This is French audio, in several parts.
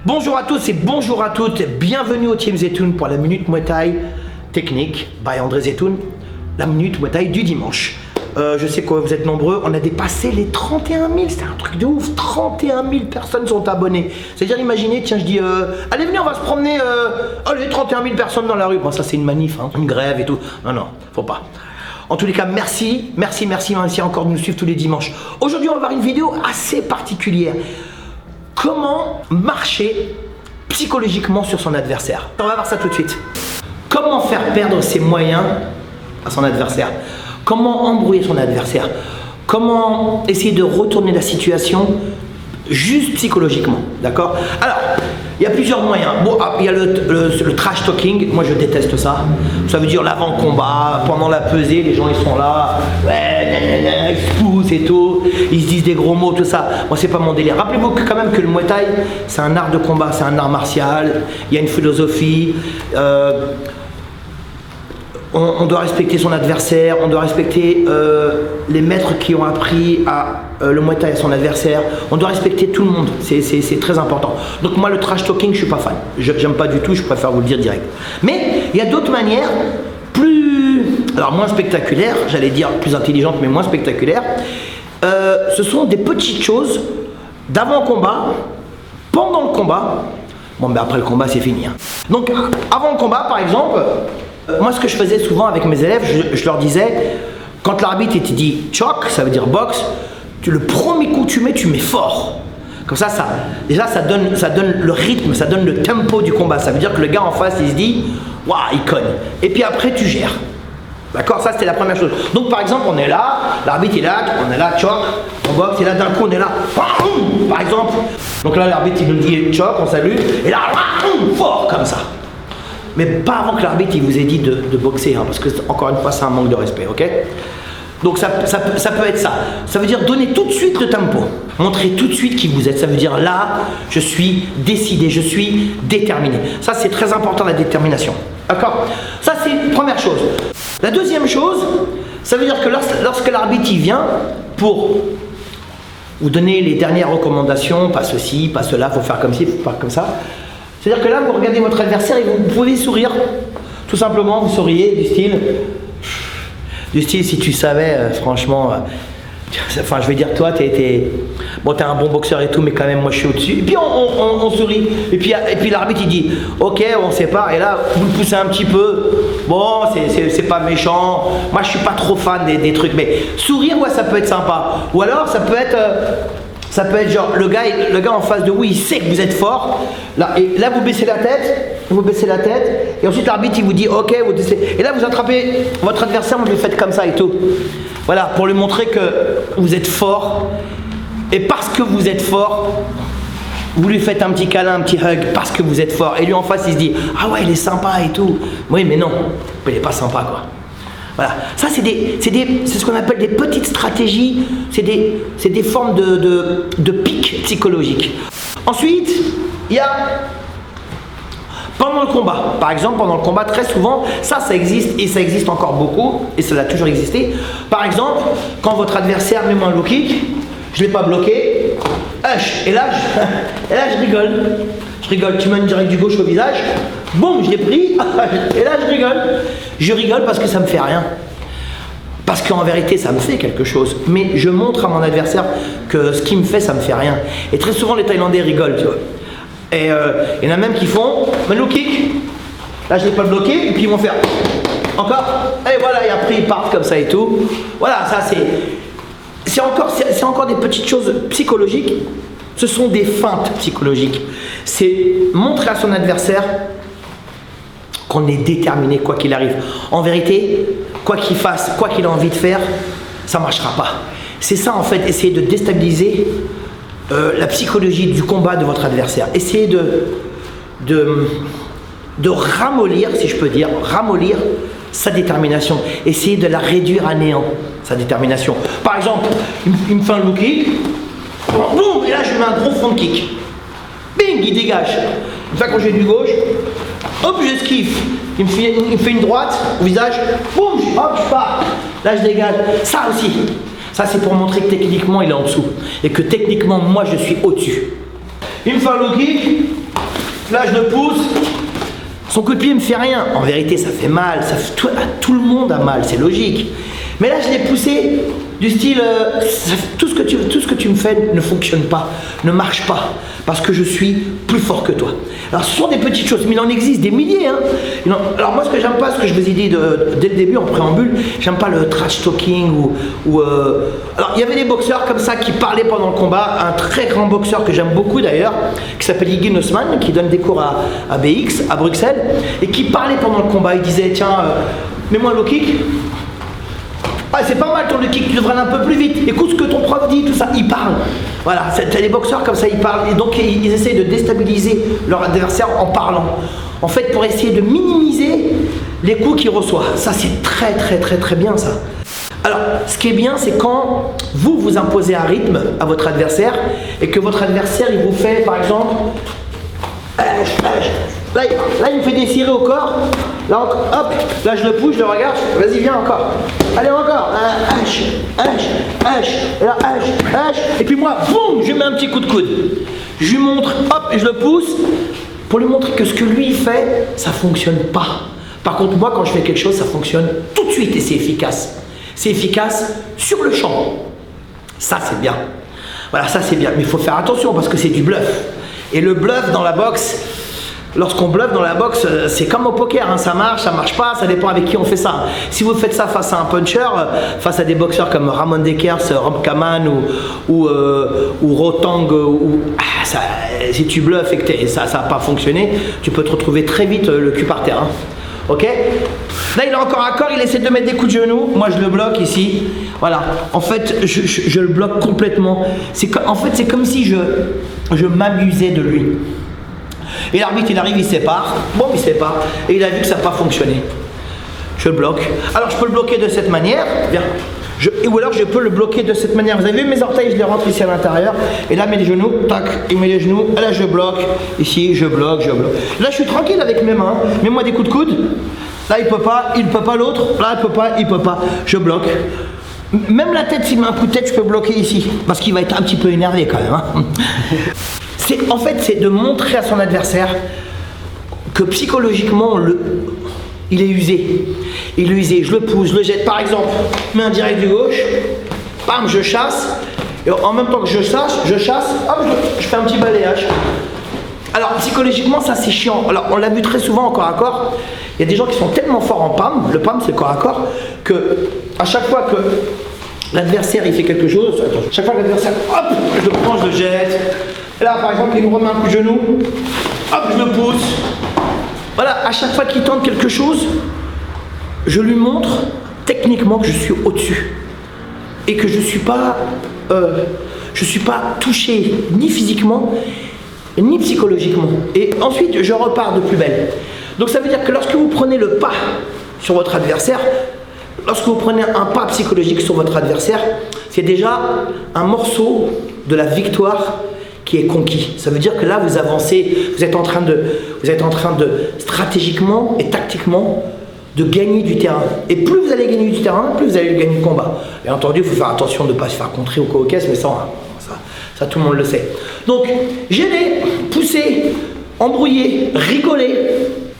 Bonjour à tous et bonjour à toutes, bienvenue au Team Zetoun pour la Minute Muay Thai technique by André Zetoun, la Minute Muay Thai du dimanche. Je sais que vous êtes nombreux, on a dépassé les 31 000, c'est un truc de ouf, 31 000 personnes sont abonnées. C'est-à-dire, imaginez, tiens, je dis, allez venez, on va se promener, allez, 31 000 personnes dans la rue. Bon, ça c'est une manif, hein, une grève et tout. Non, non, faut pas. En tous les cas, merci encore de nous suivre tous les dimanches. Aujourd'hui, on va voir une vidéo assez particulière. Comment marcher psychologiquement sur son adversaire. On va voir ça tout de suite. Comment faire perdre ses moyens à son adversaire. Comment embrouiller son adversaire. Comment essayer de retourner la situation juste psychologiquement. D'accord? Alors, il y a plusieurs moyens. Bon, il y a le trash talking. Moi, je déteste ça. Ça veut dire l'avant-combat, pendant la pesée, les gens ils sont là, ouais, ils se poussent et tout, ils se disent des gros mots, tout ça. Moi, c'est pas mon délire. Rappelez-vous quand même que le Muay Thai, c'est un art de combat, c'est un art martial. Il y a une philosophie. On doit respecter son adversaire, on doit respecter les maîtres qui ont appris le Muay Thai à son adversaire. On doit respecter tout le monde, c'est très important. Donc moi, le trash talking, je suis pas fan. J'aime pas du tout, je préfère vous le dire direct. Mais il y a d'autres manières alors moins spectaculaires, j'allais dire plus intelligentes, mais moins spectaculaires. Ce sont des petites choses d'avant-combat, pendant le combat. Bon, ben après le combat, c'est fini. Hein. Donc avant le combat, par exemple, moi, ce que je faisais souvent avec mes élèves, je leur disais, quand l'arbitre te dit choc, ça veut dire boxe, le premier coup que tu mets fort. Comme ça, déjà, ça donne le rythme, ça donne le tempo du combat. Ça veut dire que le gars en face, il se dit, waouh, il cogne. Et puis après, tu gères. D'accord? Ça, c'était la première chose. Donc, par exemple, on est là, l'arbitre est là, on est là, choc, on boxe, et là, d'un coup, on est là, par exemple. Donc là, l'arbitre, il nous dit choc, on salue, et là, fort, comme ça. Mais pas avant que l'arbitre il vous ait dit de boxer, hein, parce que encore une fois c'est un manque de respect, ok? Donc ça peut être ça. Ça veut dire donner tout de suite le tempo. Montrer tout de suite qui vous êtes. Ça veut dire là, je suis décidé, je suis déterminé. Ça c'est très important, la détermination. D'accord? Ça c'est une première chose. La deuxième chose, ça veut dire que lorsque l'arbitre il vient pour vous donner les dernières recommandations, pas ceci, pas cela, faut faire comme ci, faut faire comme ça. C'est-à-dire que là, vous regardez votre adversaire et vous pouvez sourire. Tout simplement, vous souriez du style, si tu savais, franchement, enfin, je vais dire, toi, t'es un bon boxeur et tout, mais quand même, moi, je suis au-dessus. Et puis, on sourit. Et puis l'arbitre, il dit, ok, on sépare. Et là, vous le poussez un petit peu. Bon, c'est pas méchant. Moi, je suis pas trop fan des trucs. Mais sourire, ouais, ça peut être sympa. Ou alors, ça peut être genre, le gars en face de vous, il sait que vous êtes fort. Là, vous baissez la tête, et ensuite l'arbitre il vous dit ok, et là vous attrapez votre adversaire, vous lui faites comme ça et tout. Voilà, pour lui montrer que vous êtes fort. Et parce que vous êtes fort, vous lui faites un petit câlin, un petit hug, parce que vous êtes fort. Et lui en face, il se dit ah ouais, il est sympa et tout. Oui, mais non, il est pas sympa quoi. Voilà, ça c'est ce qu'on appelle des petites stratégies, c'est des formes de pics psychologiques. Ensuite, il y a pendant le combat. Par exemple, pendant le combat, très souvent, ça existe et ça existe encore beaucoup et ça a toujours existé. Par exemple, quand votre adversaire met moi un low kick, je ne l'ai pas bloqué, et là je rigole. Je rigole, tu mets une direct du gauche au visage, boum, je l'ai pris, et là je rigole. Je rigole parce que ça me fait rien. Parce qu'en vérité, ça me fait quelque chose. Mais je montre à mon adversaire que ce qu'il me fait, ça me fait rien. Et très souvent, les Thaïlandais rigolent, tu vois. Et il y en a même qui font, un low kick, là je l'ai pas bloqué, et puis ils vont faire encore, et voilà, et après ils partent comme ça et tout. Voilà, ça c'est encore des petites choses psychologiques. Ce sont des feintes psychologiques. C'est montrer à son adversaire qu'on est déterminé quoi qu'il arrive. En vérité, quoi qu'il fasse, quoi qu'il ait envie de faire, ça ne marchera pas. C'est ça en fait, essayer de déstabiliser la psychologie du combat de votre adversaire. Essayez de ramollir, si je peux dire, ramollir sa détermination. Essayez de la réduire à néant, sa détermination. Par exemple, il me fait un low kick, boum, et là je lui mets un gros front kick. Bing, il dégage. Une fois quand j'ai du gauche, hop, j'esquive. il me fait une droite au visage, boum, hop, je pars. Là, je dégage. Ça aussi. Ça, c'est pour montrer que techniquement, il est en dessous. Et que techniquement, moi, je suis au-dessus. Il me fait un low kick. Là, je le pousse. Son coup de pied ne me fait rien. En vérité, ça fait mal. Tout le monde a mal, c'est logique. Mais là, je l'ai poussé du style, tout ce que tu me fais ne fonctionne pas, ne marche pas, parce que je suis plus fort que toi. Alors, ce sont des petites choses, mais il en existe des milliers. Hein. Alors, moi, ce que j'aime pas, ce que je vous ai dit dès le début, en préambule, j'aime pas le trash talking Alors, il y avait des boxeurs comme ça qui parlaient pendant le combat. Un très grand boxeur que j'aime beaucoup d'ailleurs, qui s'appelle Iggy Nussman, qui donne des cours à BX, à Bruxelles, et qui parlait pendant le combat. Il disait, tiens, mets-moi un low kick. Ah, c'est pas mal ton low kick, tu devrais aller un peu plus vite. Écoute ce que ton prof dit, tout ça. Ils parlent. Voilà, t'as des boxeurs comme ça, ils parlent. Et donc, ils essaient de déstabiliser leur adversaire en parlant. En fait, pour essayer de minimiser les coups qu'il reçoit. Ça, c'est très, très, très, très bien, ça. Alors, ce qui est bien, c'est quand vous imposez un rythme à votre adversaire et que votre adversaire, il vous fait, par exemple, là, il me fait des cirés au corps. Là, hop, là, je le pousse, je le regarde. Vas-y, viens encore. Allez, encore. Et là, et puis moi, boum, je lui mets un petit coup de coude. Je lui montre, hop, et je le pousse pour lui montrer que ce que lui, il fait, ça fonctionne pas. Par contre, moi, quand je fais quelque chose, ça fonctionne tout de suite et c'est efficace. C'est efficace sur le champ. Ça, c'est bien. Voilà, ça, c'est bien. Mais il faut faire attention parce que c'est du bluff. Et le bluff dans la boxe, lorsqu'on bluffe dans la boxe, c'est comme au poker, hein, ça marche pas, ça dépend avec qui on fait ça. Si vous faites ça face à un puncher, face à des boxeurs comme Ramon Dekers, Rob Kaman ou Rotang, si tu bluffes et que ça n'a pas fonctionné, tu peux te retrouver très vite le cul par terre. Hein. Ok? Là, il est encore à corps, il essaie de mettre des coups de genoux. Moi, je le bloque ici. Voilà. En fait, je le bloque complètement. En fait, c'est comme si je m'amusais de lui. Et l'arbitre, il arrive, il sépare. Bon, il sépare. Et il a vu que ça n'a pas fonctionné. Je le bloque. Alors, je peux le bloquer de cette manière. Viens. Ou alors, je peux le bloquer de cette manière. Vous avez vu mes orteils, je les rentre ici à l'intérieur. Et là, met les genoux. Tac, il met les genoux. Et là, je bloque. Ici, je bloque. Là, je suis tranquille avec mes mains. Mets-moi des coups de coude. Là, il peut pas l'autre. Là, il peut pas. Je bloque. Même la tête, s'il met un coup de tête, je peux bloquer ici. Parce qu'il va être un petit peu énervé quand même. Hein. En fait, c'est de montrer à son adversaire que psychologiquement, il est usé. Il est usé. Je le pousse, je le jette. Par exemple, je mets un direct du gauche. Bam, je chasse. Et en même temps que je chasse, hop, je fais un petit balayage. Alors, psychologiquement, ça, c'est chiant. Alors, on l'a vu très souvent en corps à corps. Il y a des gens qui sont tellement forts en PAM, le PAM, c'est le corps à corps, que à chaque fois que l'adversaire, il fait quelque chose, chaque fois que l'adversaire, hop, je le prends, je le jette. Et là, par exemple, il me remet un coup de genou, hop, je le pousse. Voilà, à chaque fois qu'il tente quelque chose, je lui montre techniquement que je suis au-dessus. Et que je ne suis pas touché ni physiquement, ni psychologiquement. Et ensuite, je repars de plus belle. Donc ça veut dire que lorsque vous prenez le pas sur votre adversaire, lorsque vous prenez un pas psychologique sur votre adversaire, c'est déjà un morceau de la victoire qui est conquis. Ça veut dire que là, vous avancez, vous êtes en train de stratégiquement et tactiquement de gagner du terrain. Et plus vous allez gagner du terrain, plus vous allez gagner le combat. Bien entendu, il faut faire attention de ne pas se faire contrer au co-caisse, mais ça, tout le monde le sait. Donc, gêner, pousser, embrouiller, rigoler,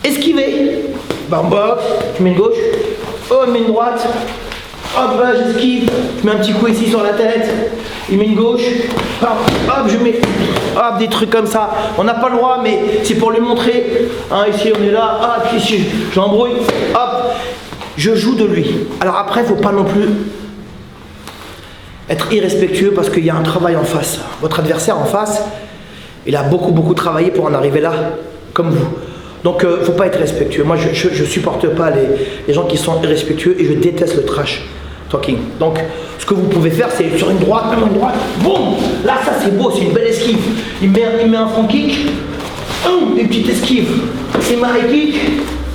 esquiver. Bam, bam, je mets une gauche, oh, je mets une droite, hop, là, j'esquive, je mets un petit coup ici sur la tête, il met une gauche, hop, je mets, hop, des trucs comme ça. On n'a pas le droit, mais c'est pour lui montrer. Hein, ici, on est là, hop, ici, j'embrouille, hop, je joue de lui. Alors après, il ne faut pas non plus être irrespectueux parce qu'il y a un travail en face. Votre adversaire en face, il a beaucoup travaillé pour en arriver là, comme vous. Donc, il ne faut pas être respectueux. Moi, je ne supporte pas les gens qui sont irrespectueux et je déteste le trash talking. Donc, ce que vous pouvez faire, c'est sur une droite, boum. Là, ça, c'est beau, c'est une belle esquive. Il met un front kick, une petite esquive. C'est ma high kick.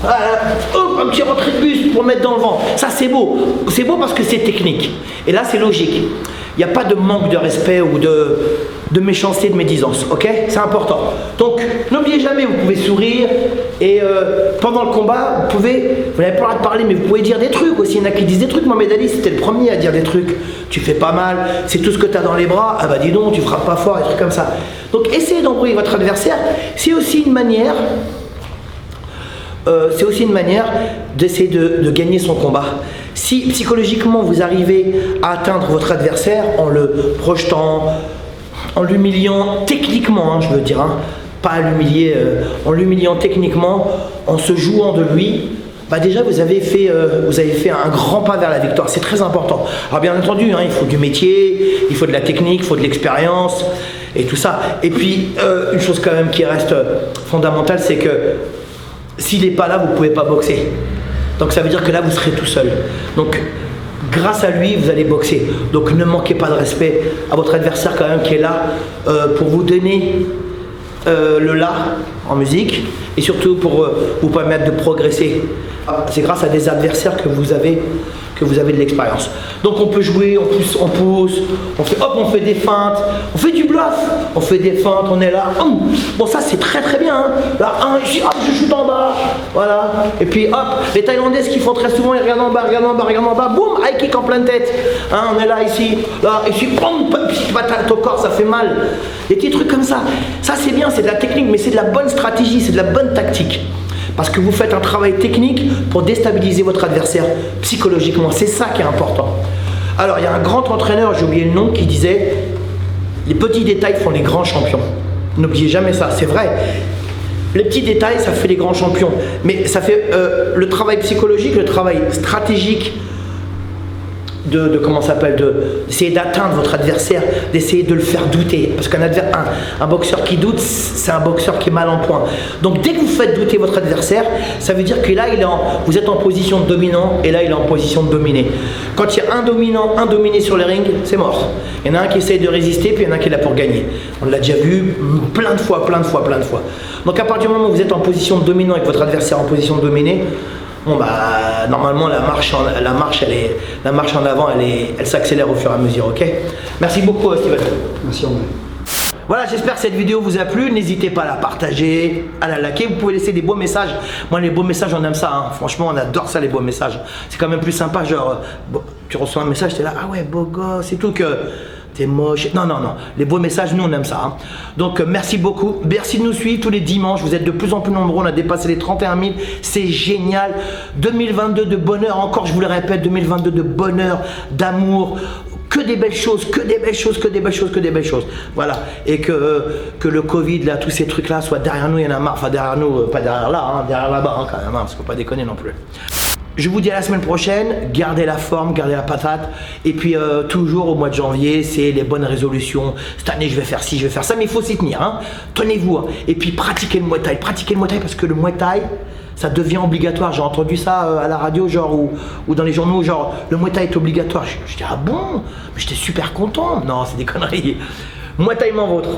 Voilà, un petit retrait de buste pour mettre dans le vent. Ça, c'est beau. C'est beau parce que c'est technique. Et là, c'est logique. Il n'y a pas de manque de respect ou de... de méchanceté, de médisance, ok? C'est important. Donc, n'oubliez jamais, vous pouvez sourire et pendant le combat, vous n'avez pas le droit de parler, mais vous pouvez dire des trucs aussi. Il y en a qui disent des trucs. Mohamed Ali, c'était le premier à dire des trucs. Tu fais pas mal, c'est tout ce que tu as dans les bras. Ah bah dis donc, tu frappes pas fort, des trucs comme ça. Donc, essayez d'embrouiller votre adversaire. C'est aussi une manière d'essayer de gagner son combat. Si psychologiquement vous arrivez à atteindre votre adversaire en le projetant, en l'humiliant techniquement, hein, je veux dire, hein, pas à l'humilier, en l'humiliant techniquement, en se jouant de lui, bah déjà vous avez fait un grand pas vers la victoire. C'est très important. Alors bien entendu, hein, il faut du métier, il faut de la technique, il faut de l'expérience et tout ça. Et puis une chose quand même qui reste fondamentale, c'est que s'il n'est pas là, vous ne pouvez pas boxer. Donc ça veut dire que là, vous serez tout seul. Donc grâce à lui, vous allez boxer. Donc ne manquez pas de respect à votre adversaire quand même qui est là pour vous donner le là en musique et surtout pour vous permettre de progresser. C'est grâce à des adversaires que vous avez de l'expérience. Donc on peut jouer, on pousse, on fait des feintes, on fait du bluff, on fait des feintes, on est là. Bon ça c'est très très bien. Hein. Là, je shoot en bas, voilà. Et puis hop, les Thaïlandaises qui font très souvent, ils regardent en bas, boum, high kick en pleine tête. Hein, on est là ici, boum, patate au corps, ça fait mal. Des petits trucs comme ça. Ça c'est bien, c'est de la technique, mais c'est de la bonne stratégie, c'est de la bonne tactique. Parce que vous faites un travail technique pour déstabiliser votre adversaire psychologiquement. C'est ça qui est important. Alors, il y a un grand entraîneur, j'ai oublié le nom, qui disait « Les petits détails font les grands champions ». N'oubliez jamais ça, c'est vrai. Les petits détails, ça fait les grands champions. Mais ça fait le travail psychologique, le travail stratégique, d'essayer d'atteindre votre adversaire, d'essayer de le faire douter. Parce qu'un boxeur qui doute, c'est un boxeur qui est mal en point. Donc dès que vous faites douter votre adversaire, ça veut dire que là, vous êtes en position de dominant et là, il est en position de dominer. Quand il y a un dominant, un dominé sur le ring, c'est mort. Il y en a un qui essaye de résister, puis il y en a un qui est là pour gagner. On l'a déjà vu plein de fois. Donc à partir du moment où vous êtes en position de dominant et que votre adversaire est en position de dominer, bon bah normalement la marche en avant elle s'accélère au fur et à mesure, ok? Merci beaucoup Steven. Merci André. Voilà, j'espère que cette vidéo vous a plu. N'hésitez pas à la partager, à la liker. Vous pouvez laisser des beaux messages. Moi les beaux messages on aime ça, hein. Franchement on adore ça les beaux messages. C'est quand même plus sympa, genre tu reçois un message, t'es là, ah ouais beau gosse, c'est tout que t'es moche. Non, les beaux messages, nous on aime ça. Hein. Donc merci beaucoup. Merci de nous suivre tous les dimanches. Vous êtes de plus en plus nombreux. On a dépassé les 31 000. C'est génial. 2022 de bonheur. Encore, je vous le répète, 2022 de bonheur, d'amour. Que des belles choses, que des belles choses. Voilà. Et que le Covid, là, tous ces trucs-là soient derrière nous. Il y en a marre. Enfin, derrière nous, pas derrière là, hein, derrière là-bas, hein, quand même. Hein, parce qu'il ne faut pas déconner non plus. Je vous dis à la semaine prochaine, gardez la forme, gardez la patate. Et puis toujours au mois de janvier, c'est les bonnes résolutions. Cette année, je vais faire ci, je vais faire ça, mais il faut s'y tenir. Hein. Tenez-vous. Hein. Et puis pratiquez le Muay Thai. Pratiquez le Muay Thai parce que le Muay Thai, ça devient obligatoire. J'ai entendu ça à la radio, genre, ou dans les journaux, genre, le Muay Thai est obligatoire. Je dis, ah bon? Mais j'étais super content. Non, c'est des conneries. Muay Thai m'en vôtre.